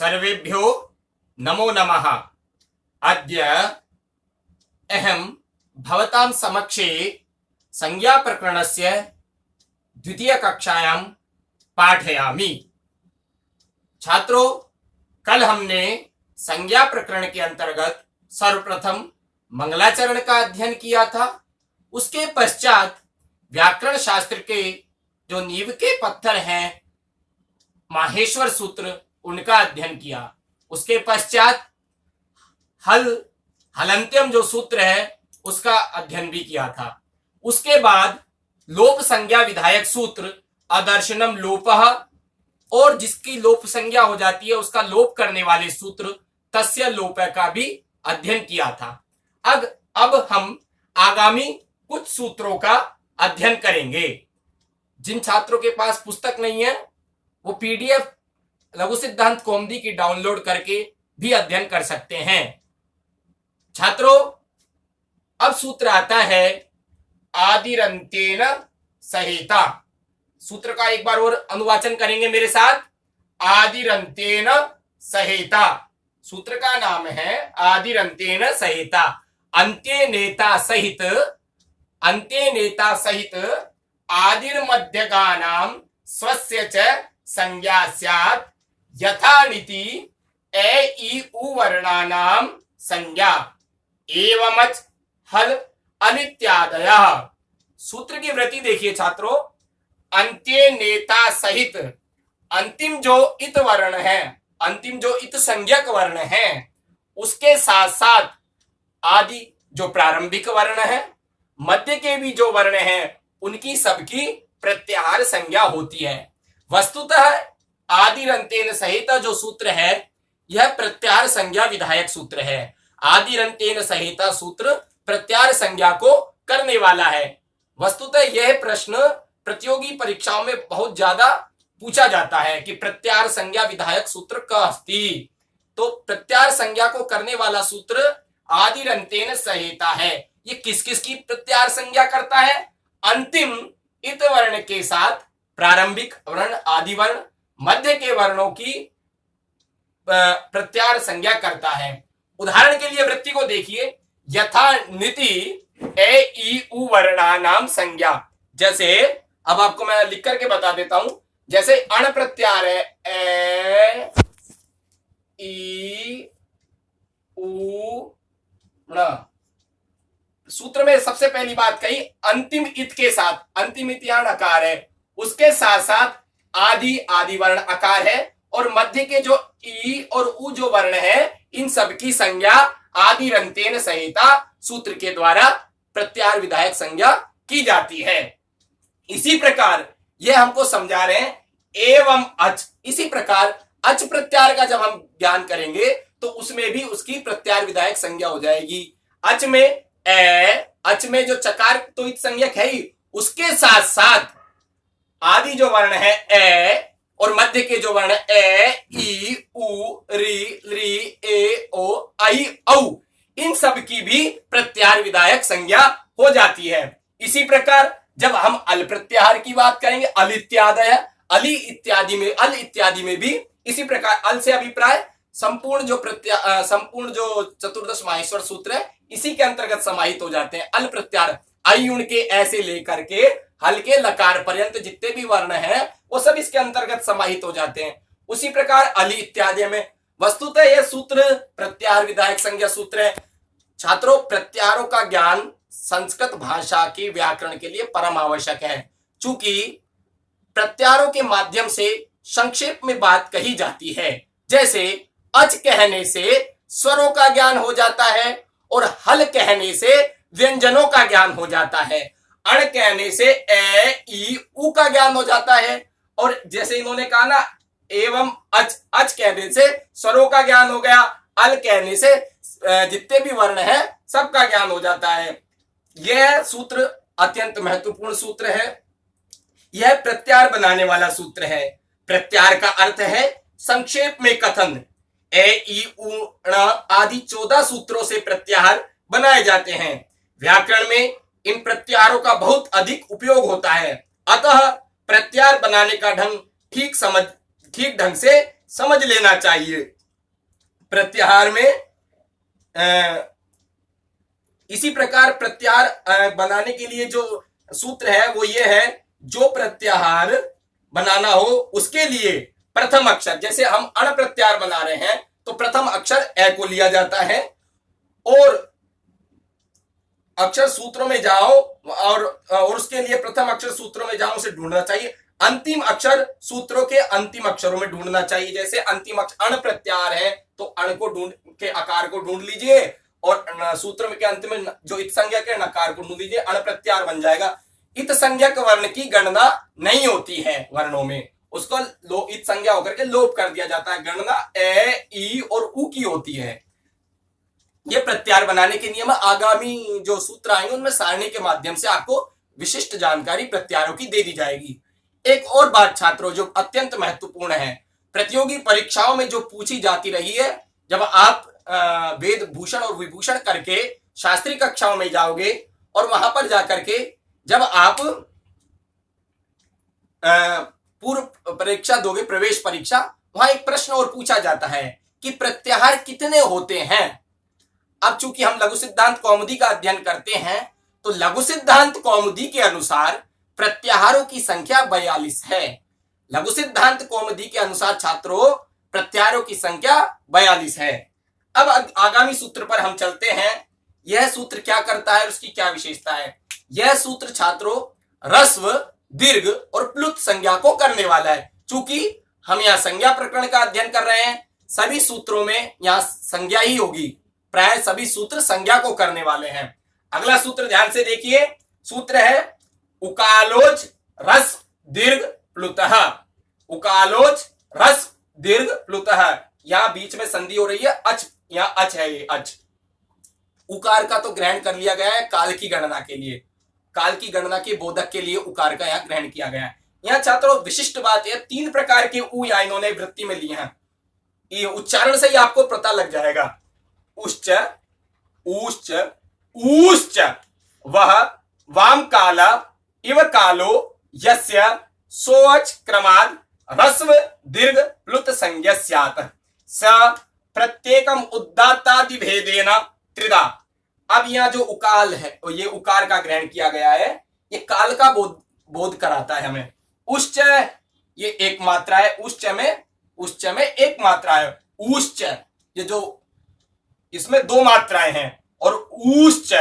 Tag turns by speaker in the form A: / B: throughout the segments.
A: सर्वेभ्यो नमो नमः। अद्य अहं भवतां समक्षे संज्ञाप्रकरणस्य द्वितीयकक्षायां पाठयामि। छात्रों, कल हमने संज्ञा प्रकरण के अंतर्गत सर्वप्रथम मंगलाचरण का अध्ययन किया था। उसके पश्चात व्याकरण शास्त्र के जो नींव के पत्थर हैं माहेश्वर सूत्र, उनका अध्ययन किया। उसके पश्चात हलंत्यम जो सूत्र है उसका अध्ययन भी किया था। उसके बाद लोप संज्ञा विधायक सूत्र अदर्शनम लोपः, और जिसकी लोप संज्ञा हो जाती है उसका लोप करने वाले सूत्र तस्य लोप का भी अध्ययन किया था। अब हम आगामी कुछ सूत्रों का अध्ययन करेंगे। जिन छात्रों के पास पुस्तक नहीं है वो पीडीएफ लघु सिद्धांत कौमुदी की डाउनलोड करके भी अध्ययन कर सकते हैं। छात्रों, अब सूत्र आता है आदिरंत्येन सहिता। सूत्र का एक बार और अनुवाचन करेंगे मेरे साथ। आदिरंत्येन सहिता, सूत्र का नाम है आदिरंत्येन सहिता। अंत्ये नेता सहित आदिर्मध्यगानां स्वस्य च संज्ञा स्यात् यथा नीति ए ई उ वर्णानां संज्ञा एवमच हल अनित्यादयः। सूत्र की वृत्ति देखिए छात्रों। अंत्ये नेता सहित, अंतिम जो इत वर्ण है, अंतिम जो इत संज्ञक वर्ण है, उसके साथ साथ आदि जो प्रारंभिक वर्ण है, मध्य के भी जो वर्ण हैं, उनकी सबकी प्रत्याहार संज्ञा होती है। वस्तुतः आदिरंत्येन सहित जो सूत्र है यह प्रत्याहार संज्ञा विधायक सूत्र है। आदिरंत्येन सहित सूत्र प्रत्याहार संज्ञा को करने वाला है। वस्तुतः यह प्रश्न प्रतियोगी परीक्षाओं में बहुत ज्यादा पूछा जाता है कि प्रत्याहार संज्ञा विधायक सूत्र का अस्ति। तो प्रत्याहार संज्ञा को करने वाला सूत्र आदिरंत्येन सहिता है। ये किस किस की प्रत्याहार संज्ञा करता है? अंतिम इत वर्ण के साथ प्रारंभिक वर्ण आदि वर्ण, मध्य के वर्णों की प्रत्याहार संज्ञा करता है। उदाहरण के लिए वृत्ति को देखिए। यथा नीति ए ई उ वर्णानाम संज्ञा। जैसे अब आपको मैं लिख करके बता देता हूं। जैसे अण प्रत्याहार है ए ई उ ण। सूत्र में सबसे पहली बात कही अंतिम इत के साथ, अंतिम इत यहां अकार है, उसके साथ साथ आदि वर्ण अकार है, और मध्य के जो ई और उ जो वर्ण है इन सब की संज्ञा आदिरंत्येन सहिता सूत्र के द्वारा प्रत्याहार विधायक संज्ञा की जाती है। इसी प्रकार यह हमको समझा रहे हैं एवं अच। इसी प्रकार अच प्रत्याहार का जब हम ज्ञान करेंगे तो उसमें भी उसकी प्रत्याहार विधायक संज्ञा हो जाएगी। अच में अच में जो चकार तो इत संज्ञक है ही, उसके साथ साथ आदि जो वर्ण है ए, और मध्य के जो वर्ण ए ई उ री री ए ओ आई औ, इन सब की भी प्रत्याहार विधायक संज्ञा हो जाती है। इसी प्रकार जब हम अल प्रत्याहार की बात करेंगे, अल इत्यादय, अली इत्यादि में, अल इत्यादि में भी इसी प्रकार अल से अभिप्राय संपूर्ण जो चतुर्दश माहेश्वर सूत्र है इसी के अंतर्गत समाहित हो जाते हैं। अल प्रत्याहार आई उण के ऐसे लेकर के हल्के लकार पर्यंत जितने भी वर्ण हैं वो सब इसके अंतर्गत समाहित हो जाते हैं। उसी प्रकार अली इत्यादि में वस्तुतः यह सूत्र प्रत्याहार विधायक संज्ञा सूत्र है। छात्रों, प्रत्याहारों का ज्ञान संस्कृत भाषा की व्याकरण के लिए परम आवश्यक है। चूंकि प्रत्याहारों के माध्यम से संक्षेप में बात कही जाती है। जैसे अच कहने से स्वरों का ज्ञान हो जाता है, और हल कहने से व्यंजनों का ज्ञान हो जाता है। अण कहने से ए ई उ का ज्ञान हो जाता है, और जैसे इन्होंने कहा ना एवं अच कहने से स्वरों का ज्ञान हो गया, अल कहने से जितने भी वर्ण हैं सबका ज्ञान हो जाता है। यह सूत्र अत्यंत महत्वपूर्ण सूत्र है। यह प्रत्याहार बनाने वाला सूत्र है। प्रत्याहार का अर्थ है संक्षेप में कथन। ए ई उ ण आदि 14 सूत्रों से प्रत्याहार बनाए जाते हैं। व्याकरण में इन प्रत्याहारों का बहुत अधिक उपयोग होता है। अतः प्रत्याहार बनाने का ढंग ठीक ढंग से समझ लेना चाहिए। प्रत्याहार में इसी प्रकार प्रत्याहार बनाने के लिए जो सूत्र है वो ये है, जो प्रत्याहार बनाना हो उसके लिए प्रथम अक्षर, जैसे हम अण प्रत्याहार बना रहे हैं तो प्रथम अक्षर ए को लिया जाता है, और अक्षर सूत्रों में जाओ और उसके लिए प्रथम अक्षर सूत्रों में जाओ उसे ढूंढना चाहिए। अंतिम अक्षर सूत्रों के अंतिम अक्षरों में ढूंढना चाहिए। जैसे अंतिम अक्षर अण प्रत्याहार है तो अण को ढूंढ के आकार को ढूंढ लीजिए, और सूत्र में के अंत में जो इत संज्ञक है नकार को ढूंढ लीजिए, अण प्रत्याहार बन जाएगा। इत संज्ञक वर्ण की गणना नहीं होती है वर्णों में, उसको इत संज्ञा होकर के लोप कर दिया जाता है। गणना ए, ई और उ की होती है। ये प्रत्याहार बनाने के नियम आगामी जो सूत्र आएंगे उनमें सारणी के माध्यम से आपको विशिष्ट जानकारी प्रत्याहारों की दे दी जाएगी। एक और बात छात्रों जो अत्यंत महत्वपूर्ण है, प्रतियोगी परीक्षाओं में जो पूछी जाती रही है, जब आप वेद भूषण और विभूषण करके शास्त्रीय कक्षाओं में जाओगे और वहां पर जाकर के जब आप पूर्व परीक्षा दोगे, प्रवेश परीक्षा, वहां एक प्रश्न और पूछा जाता है कि प्रत्याहार कितने होते हैं। अब चूंकि हम लघु सिद्धांत कौमुदी का अध्ययन करते हैं तो लघु सिद्धांत कौमुदी के अनुसार प्रत्याहारों की संख्या 42 है। लघु सिद्धांत कौमुदी के अनुसार छात्रों प्रत्याहारों की संख्या 42 है। अब आगामी सूत्र पर हम चलते हैं। यह सूत्र क्या करता है, उसकी क्या विशेषता है। यह सूत्र छात्रों ह्रस्व, दीर्घ और प्लुत संज्ञा को करने वाला है। चूंकि हम यहाँ संज्ञा प्रकरण का अध्ययन कर रहे हैं, सभी सूत्रों में यहाँ संज्ञा ही होगी, प्राय सभी सूत्र संज्ञा को करने वाले हैं। अगला सूत्र ध्यान से देखिए, सूत्र है उकालोज ह्रस्व दीर्घ प्लुतः। उकालोज ह्रस्व दीर्घ प्लुतः, यहां बीच में संधि हो रही है, अच, यहां अच है, ये अच। उकार का तो ग्रहण कर लिया गया है काल की गणना के लिए, काल की गणना के बोधक के लिए उकार का यहां ग्रहण किया गया है। यहां छात्रों विशिष्ट बात है, 3 प्रकार के उ या इन्होंने वृत्ति में लिए हैं। ये उच्चारण से ही आपको पता लग जाएगा। उश्च, ऊश्च, ऊश्च, वह वाम काला इव कालो यस्य सोच क्रमाद ह्रस्व दीर्घ प्लुत संज्ञा स्यात् स प्रत्येकम उदात्तादि भेदेन त्रिधा। अब यहाँ जो उकाल है, ये उकार का ग्रहण किया गया है, ये काल का बोध कराता है हमें। उश्च ये एक मात्रा है, उश्च में एक मात्रा है। ऊश्च ये जो इसमें 2 मात्राएं हैं, और ऊश्च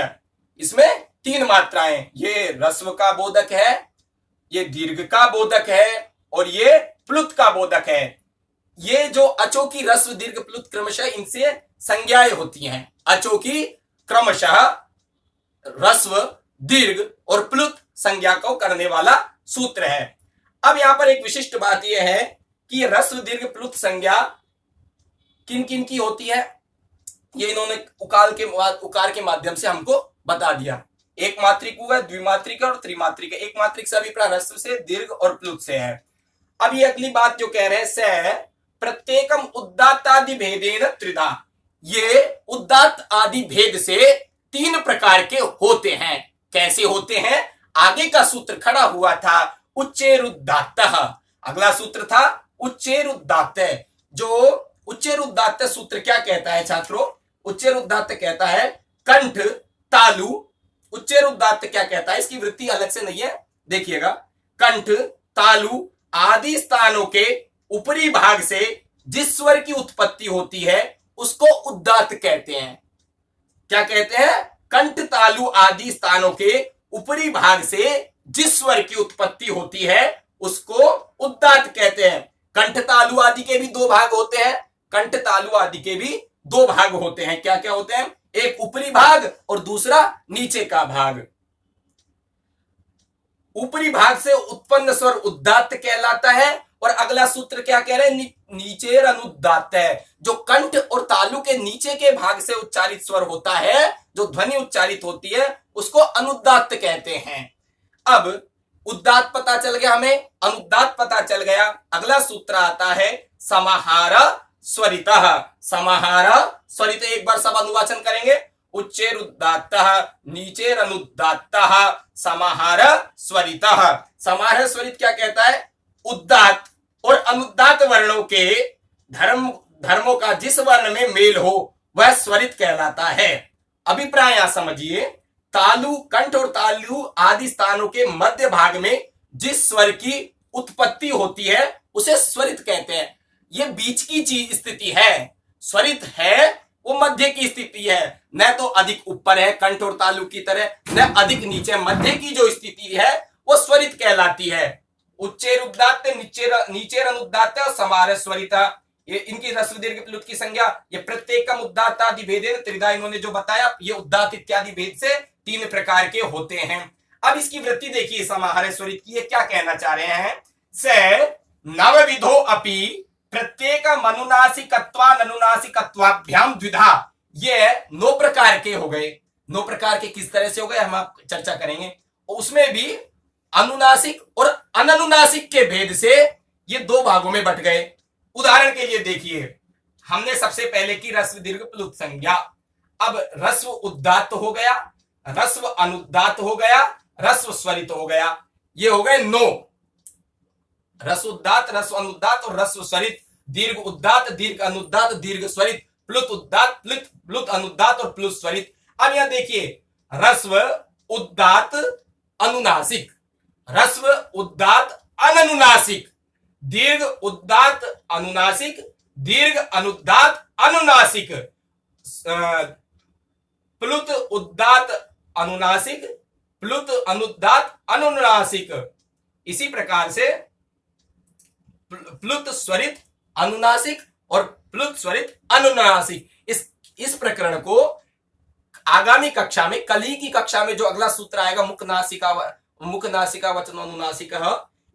A: इसमें 3 मात्राएं। ये ह्रस्व का बोधक है, ये दीर्घ का बोधक है, और ये प्लुत का बोधक है। ये जो अचो की ह्रस्व दीर्घ प्लुत क्रमशः इनसे संज्ञाएं होती हैं। अचो की क्रमशः ह्रस्व दीर्घ और प्लुत संज्ञा को करने वाला सूत्र है। अब यहां पर एक विशिष्ट बात यह है कि ह्रस्व दीर्घ प्लुत संज्ञा किन किन की होती है, ये इन्होंने उकार के माध्यम से हमको बता दिया। एक मात्रिक उ है, द्विमात्रिक और त्रिमात्रिक है। एक मात्रिक से अभिप्राय ह्रस्व से, दीर्घ और प्लुत से है। अब ये अगली बात जो कह रहे हैं, स प्रत्येकम उदात्तादि भेदेन त्रिधा। ये उदात्त आदि भेद से 3 प्रकार के होते हैं। कैसे होते हैं, आगे का सूत्र खड़ा हुआ था उच्चेरुदात्तः, अगला सूत्र था उच्चेरुदात्त। जो उच्चेरुदात्त सूत्र क्या कहता है छात्रों, उच्चेरुदात्त कहता है कंठ तालु। उच्चेरुदात्त क्या कहता है, इसकी वृत्ति अलग से नहीं है, देखिएगा। कंठ तालु आदि स्थानों के ऊपरी भाग से जिस स्वर की उत्पत्ति होती है उसको उदात्त कहते हैं। क्या कहते हैं, कंठ तालु आदि स्थानों के ऊपरी भाग से जिस स्वर की उत्पत्ति होती है उसको उदात्त कहते हैं। कंठ तालु आदि के भी 2 भाग होते हैं। कंठ तालु आदि के भी 2 भाग होते हैं। क्या क्या होते हैं, एक ऊपरी भाग और दूसरा नीचे का भाग। ऊपरी भाग से उत्पन्न स्वर उदात्त कहलाता है। और अगला सूत्र क्या कह रहे हैं, नीचेर अनुदात्त है। जो कंठ और तालु के नीचे के भाग से उच्चारित स्वर होता है, जो ध्वनि उच्चारित होती है, उसको अनुदात्त कहते हैं। अब उदात्त पता चल गया हमें, अनुदात्त पता चल गया। अगला सूत्र आता है समाहार स्वरितः। समाहार स्वरित, एक बार सब अनुवाचन करेंगे। उच्चेरुदात्तः नीचेरनुदात्तः समाहार स्वरितः। समाहार स्वरित क्या कहता है, उदात्त और अनुदात्त वर्णों के धर्मों का जिस वर्ण में मेल हो वह स्वरित कहलाता है। अभिप्राय यहां समझिए, तालु, कंठ और तालु आदि स्थानों के मध्य भाग में जिस स्वर की उत्पत्ति होती है उसे स्वरित कहते हैं। यह बीच की चीज स्थिति है। स्वरित है वो मध्य की स्थिति है, न तो अधिक ऊपर है कंठ और तालु की तरह, न अधिक नीचे। मध्य की जो स्थिति है वो स्वरित कहलाती है। उच्चेर उदात्त, नीचेर अनुदात्त और समार स्वरिता, ये इनकी ह्रस्व दीर्घ प्लुत की संज्ञा। ये प्रत्येकम उदात्त आदि भेदेन त्रिधा, इन्होंने जो बताया ये उदात्त इत्यादि भेद से 3 प्रकार के होते हैं। अब इसकी वृत्ति देखिए समाहार स्वरित की, ये क्या कहना चाह रहे हैं। से नवविधो अपि प्रत्येक अनुनासिकत्वाभ्याम द्विधा, ये 9 प्रकार के हो गए। 9 प्रकार के किस तरह से हो गए हम आप चर्चा करेंगे। उसमें भी अनुनासिक और अननुनासिक के भेद से ये 2 भागों में बट गए। उदाहरण के लिए देखिए, हमने सबसे पहले की ह्रस्व दीर्घ प्लुत संज्ञा। अब ह्रस्व उदात्त हो गया, ह्रस्व अनुदात्त हो गया, ह्रस्व स्वरित हो गया। ये हो गए 9। ह्रस्व उदात्त, ह्रस्व अनुदात्त और ह्रस्व स्वरित। दीर्घ उदात्त, दीर्घ अनुदात्त, दीर्घ स्वरित, प्लुत उदात्त, प्लुत अनुदात्त और प्लुत स्वरित। अब यहां देखिए, ह्रस्व उदात्त अनुनासिक, ह्रस्व उदात्त अननुनासिक, दीर्घ उदात्त अनुनासिक, दीर्घ अनुदात्त अनुनासिक, प्लुत उदात्त अनुनासिक, प्लुत अनुदात्त अनुनासिक। इसी प्रकार से प्लुत स्वरित अनुनासिक और प्लुत स्वरित अनुनासिक। इस प्रकरण को आगामी कक्षा में, कल ही की कक्षा में जो अगला सूत्र आएगा, मुख नासिका वचन अनुनासिक,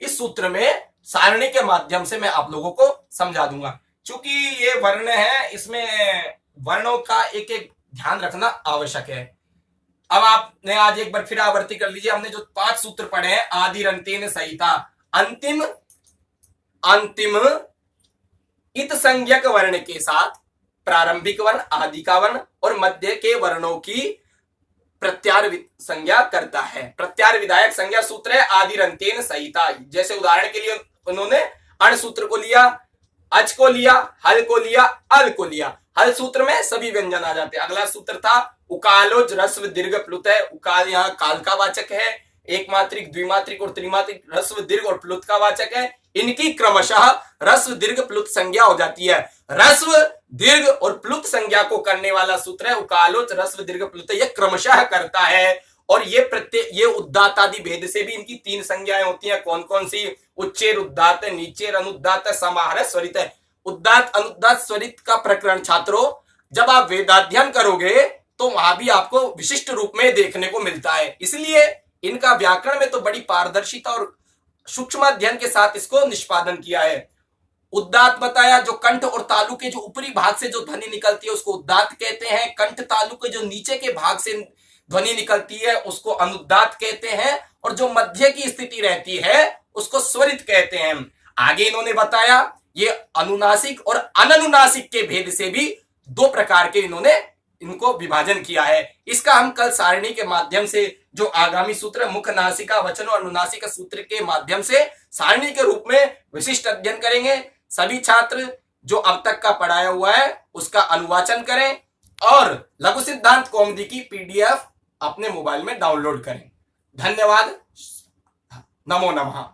A: इस सूत्र में सारणी के माध्यम से मैं आप लोगों को समझा दूंगा। चूंकि ये वर्ण है, इसमें वर्णों का एक एक ध्यान रखना आवश्यक है। अब आपने आज एक बार फिर आवर्ती कर लीजिए। हमने जो 5 सूत्र पढ़े हैं, आदिर अंतेन सहिता, अंतिम इत संज्ञक वर्ण के साथ प्रारंभिक वर्ण, आदि का वर्ण और मध्य के वर्णों की प्रत्यार संज्ञा करता है। प्रत्यार विधायक संज्ञा सूत्र है आदिर अंतेन सहिता। जैसे उदाहरण के लिए उन्होंने अण सूत्र को लिया, अच को लिया, हल को लिया, अल को लिया। हल सूत्र में सभी व्यंजन आ जाते हैं। अगला सूत्र था उकालोज ह्रस्व दीर्घ प्लुत है। उकाल यहाँ काल का वाचक है, एक मात्रिक, द्विमात्रिक और त्रिमात्रिक ह्रस्व दीर्घ और प्लुत का वाचक है। इनकी क्रमशः ह्रस्व दीर्घ प्लुत संज्ञा हो जाती है। ह्रस्व दीर्घ और प्लुत संज्ञा को करने वाला सूत्र है उकालोच ह्रस्व दीर्घ प्लुत, यह क्रमशः करता है। और ये उदात्त आदि भेद से भी इनकी 3 संज्ञाएं होती हैं। कौन कौन सी? उच्चेर उदात्त, नीचेर अनुदात्त, समाहार स्वरित है। उदात्त अनुदात्त स्वरित का प्रकरण छात्रों जब आप वेदाध्ययन करोगे तो वहां भी आपको विशिष्ट रूप में देखने को मिलता है। इसलिए इनका व्याकरण में तो बड़ी पारदर्शिता और सूक्ष्म अध्ययन के साथ इसको निष्पादन किया है। उदात्त बताया, जो कंठ और तालु के जो ऊपरी भाग से जो ध्वनि निकलती है उसको उदात्त कहते हैं। कंठ तालु के जो नीचे के भाग से ध्वनि निकलती है उसको अनुदात्त कहते हैं। और जो मध्य की स्थिति रहती है उसको स्वरित कहते हैं। आगे इन्होंने बताया ये अनुनासिक और अननुनासिक के भेद से भी 2 प्रकार के इन्होंने इनको विभाजन किया है। इसका हम कल सारणी के माध्यम से जो आगामी सूत्र मुख नासिका वचन और अनुनासिका सूत्र के माध्यम से सारणी के रूप में विशिष्ट अध्ययन करेंगे। सभी छात्र जो अब तक का पढ़ाया हुआ है उसका अनुवाचन करें और लघु सिद्धांत कौमुदी की PDF अपने मोबाइल में डाउनलोड करें। धन्यवाद। नमो नमः।